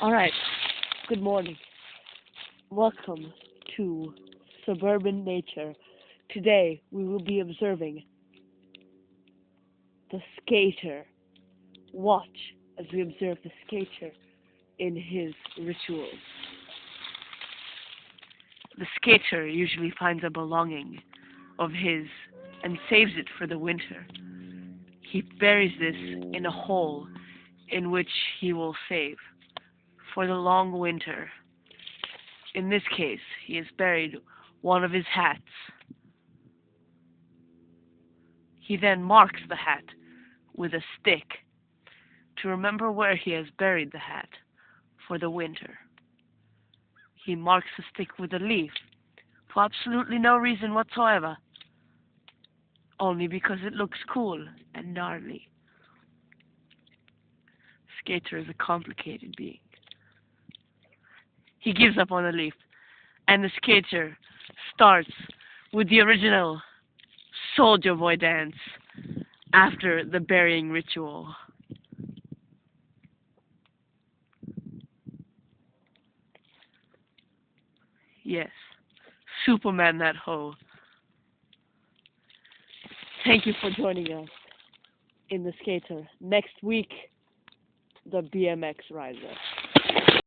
Alright, good morning. Welcome to Suburban Nature. Today we will be observing the skater. Watch as we observe the skater in his rituals. The skater usually finds a belonging of his and saves it for the winter. He buries this in a hole in which he will save for the long winter. In this case, he has buried one of his hats. He then marks the hat with a stick to remember where he has buried the hat for the winter. He marks the stick with a leaf for absolutely no reason whatsoever, only because it looks cool and gnarly. Skater is a complicated being. He gives up on the leaf, and the skater starts with the original Soldier Boy dance after the burying ritual. Yes, Superman that hoe. Thank you for joining us in the skater. Next week, the BMX rider.